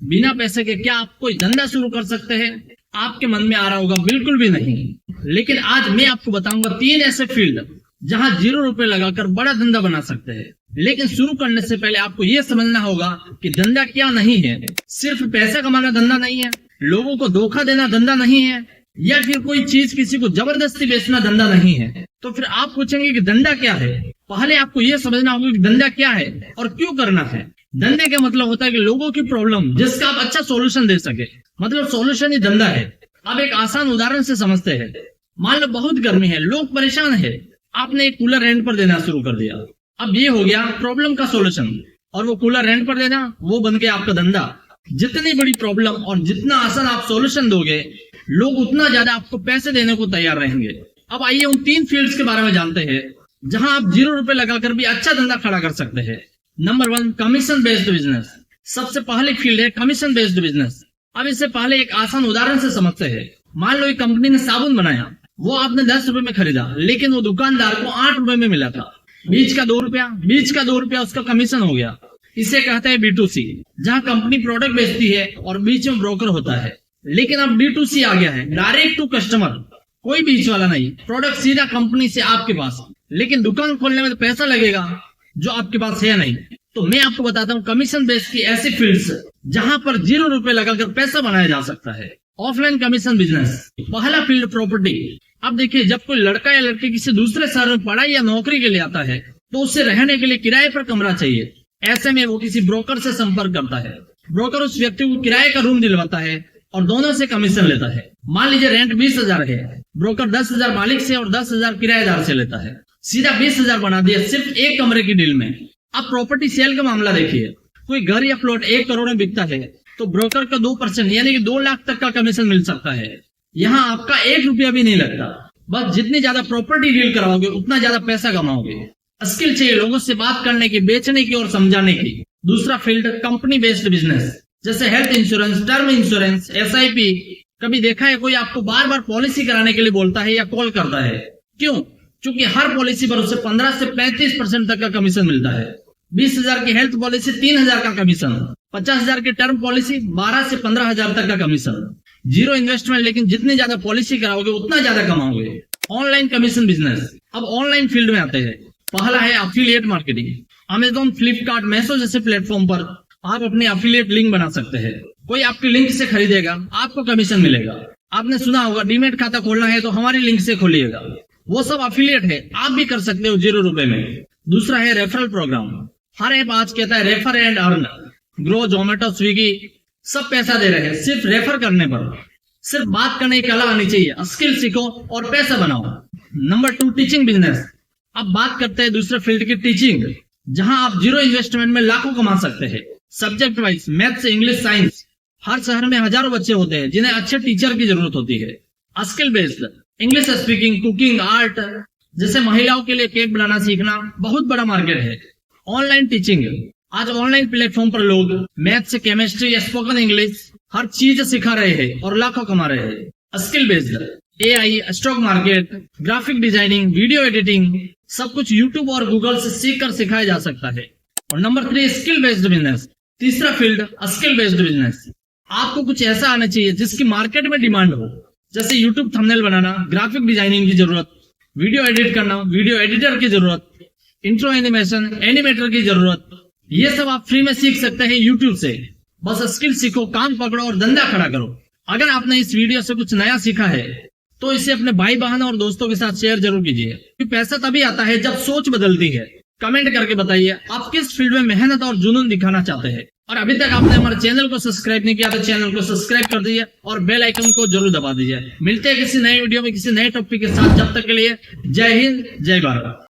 बिना पैसे के क्या आप कोई धंधा शुरू कर सकते हैं? आपके मन में आ रहा होगा बिल्कुल भी नहीं। लेकिन आज मैं आपको बताऊंगा 3 ऐसे फील्ड जहां 0 रुपए लगाकर बड़ा धंधा बना सकते हैं। लेकिन शुरू करने से पहले आपको यह समझना होगा कि धंधा क्या नहीं है। सिर्फ पैसा कमाना धंधा नहीं है, लोगों को धोखा देना धंधा नहीं है, या फिर कोई चीज किसी को जबरदस्ती बेचना धंधा नहीं है। तो फिर आप पूछेंगे कि धंधा क्या है? पहले आपको यह समझना होगा कि धंधा क्या है और क्यों करना है। धंधे का मतलब होता है कि लोगों की प्रॉब्लम जिसका आप अच्छा सॉल्यूशन दे सके, मतलब सॉल्यूशन ही धंधा है। अब एक आसान उदाहरण से समझते हैं। मान लो बहुत गर्मी है, लोग परेशान है, आपने एक कूलर रेंट पर देना शुरू कर दिया। अब ये हो गया प्रॉब्लम का सॉल्यूशन, और वो कूलर रेंट पर देना वो बन गया आपका धंधा। जितनी बड़ी प्रॉब्लम और जितना आसान आप सॉल्यूशन दोगे, लोग उतना ज्यादा आपको पैसे देने को तैयार रहेंगे। अब आइए उन 3 फील्ड्स के बारे में जानते हैं जहां आप 0 रुपए लगाकर भी अच्छा धंधा खड़ा कर सकते हैं। Number 1, commission based business. सबसे पहली फील्ड है कमीशन बेस्ड बिजनेस। अब इससे पहले एक आसान उदाहरण से समझते हैं। मान लो एक कंपनी ने साबुन बनाया, वो आपने 10 रुपए में खरीदा, लेकिन वो दुकानदार को 8 रुपए में मिला था। बीच का 2 रुपया उसका कमीशन हो गया। इसे कहते हैं B2C, जहां कंपनी प्रोडक्ट बेचती है और बीच में ब्रोकर होता है। लेकिन अब D2C आ गया है, डायरेक्ट टू कस्टमर, कोई बीच वाला नहीं, प्रोडक्ट सीधा कंपनी से आपके पास। लेकिन दुकान खोलने में तो पैसा लगेगा जो आपके पास है नहीं। तो मैं आपको बताता हूँ कमीशन बेस्ड की ऐसी फील्ड्स जहां पर 0 रुपए लगाकर पैसा बनाया जा सकता है। Offline commission business. पहला फील्ड प्रॉपर्टी। अब देखिए, जब कोई लड़का या लड़की किसी दूसरे शहर में पढ़ाई या नौकरी के लिए आता है तो उसे रहने के लिए किराए पर कमरा चाहिए। ऐसे में वो किसी ब्रोकर से संपर्क करता है। ब्रोकर उस व्यक्ति को किराए का रूम दिलवाता है और दोनों से कमीशन लेता है। मान लीजिए रेंट 20,000 है, ब्रोकर 10,000 मालिक से और 10,000 किराएदार से लेता है। सीधा 20,000 बना दिया सिर्फ एक कमरे की डील में। अब प्रॉपर्टी सेल का मामला देखिए, कोई घर या प्लॉट 1 करोड़ में बिकता है तो ब्रोकर का 2% यानी कि 2 लाख तक का कमीशन मिल सकता है। यहाँ आपका 1 रुपया भी नहीं लगता। बस जितनी ज्यादा प्रॉपर्टी डील कराओगे उतना ज्यादा पैसा कमाओगे। स्किल चाहिए लोगों से बात करने की, बेचने की और समझाने की। दूसरा फील्ड कंपनी बेस्ड बिजनेस, जैसे health insurance, term insurance, SIP। कभी देखा है कोई आपको बार बार पॉलिसी कराने के लिए बोलता है या कॉल करता है? क्यों? क्योंकि हर पॉलिसी पर उसे 15 से 35% तक का कमीशन मिलता है। 20,000 की हेल्थ पॉलिसी 3,000 का कमीशन, 50,000 की टर्म पॉलिसी 12 से 15,000 तक का कमीशन। 0 इन्वेस्टमेंट, लेकिन जितनी ज्यादा पॉलिसी कराओगे उतना ज्यादा कमाओगे। Online commission business. अब ऑनलाइन फील्ड में आते हैं। पहला है अफिलिएट मार्केटिंग। अमेजोन, फ्लिपकार्ट, मैसो जैसे प्लेटफॉर्म पर आप अपने अफिलिएट लिंक बना सकते हैं। कोई आपकी लिंक से खरीदेगा, आपको कमीशन मिलेगा। आपने सुना होगा डीमेट खाता खोलना है तो हमारी लिंक से खोलिएगा, वो सब अफिलिएट है, आप भी कर सकते हो 0 रुपए में। दूसरा है रेफरल प्रोग्राम। हर ऐप आज कहता है refer and earn. Grow, Zomato, Swiggy सब पैसा दे रहे हैं सिर्फ रेफर करने पर। सिर्फ बात करने की कला आनी चाहिए, स्किल सीखो और पैसा बनाओ। Number 2, teaching business. अब बात करते हैं दूसरे फील्ड की, टीचिंग, जहां आप 0 इन्वेस्टमेंट में लाखों कमा सकते हैं। Subject wise, maths, English, science. हर शहर में हजारों बच्चे होते हैं जिन्हें अच्छे टीचर की जरूरत होती है। Skill based, English speaking, cooking, art, जैसे महिलाओं के लिए केक बनाना सीखना बहुत बड़ा मार्केट है। Online teaching. आज ऑनलाइन प्लेटफॉर्म पर लोग मैथ्स, केमिस्ट्री या स्पोकन इंग्लिश हर चीज सिखा रहे हैं और लाखों कमा रहे हैं। Skill based, AI, stock market, graphic designing, video editing, सब कुछ यूट्यूब और गूगल से सीख कर सिखाया जा सकता है। और नंबर 3, स्किल बेस्ड बिजनेस। तीसरा फील्ड स्किल बेस्ड बिजनेस। आपको कुछ ऐसा आना चाहिए जिसकी मार्केट में डिमांड हो, जैसे यूट्यूब थंबनेल बनाना, ग्राफिक डिजाइनिंग की जरूरत, वीडियो एडिट करना, वीडियो एडिटर की जरूरत, इंट्रो एनिमेशन, एनिमेटर की जरूरत। ये सब आप फ्री में सीख सकते हैं यूट्यूब से। बस स्किल सीखो, काम पकड़ो और धंधा खड़ा करो। अगर आपने इस वीडियो से कुछ नया सीखा है तो इसे अपने भाई बहन और दोस्तों के साथ शेयर जरूर कीजिए। पैसा तभी आता है जब सोच बदलती है। कमेंट करके बताइए आप किस फील्ड में मेहनत और जुनून दिखाना चाहते हैं। और अभी तक आपने हमारे चैनल को सब्सक्राइब नहीं किया तो चैनल को सब्सक्राइब कर दीजिए और बेल आइकन को जरूर दबा दीजिए। मिलते हैं किसी नए वीडियो में किसी नए टॉपिक के साथ। जब तक के लिए जय हिंद, जय भारत।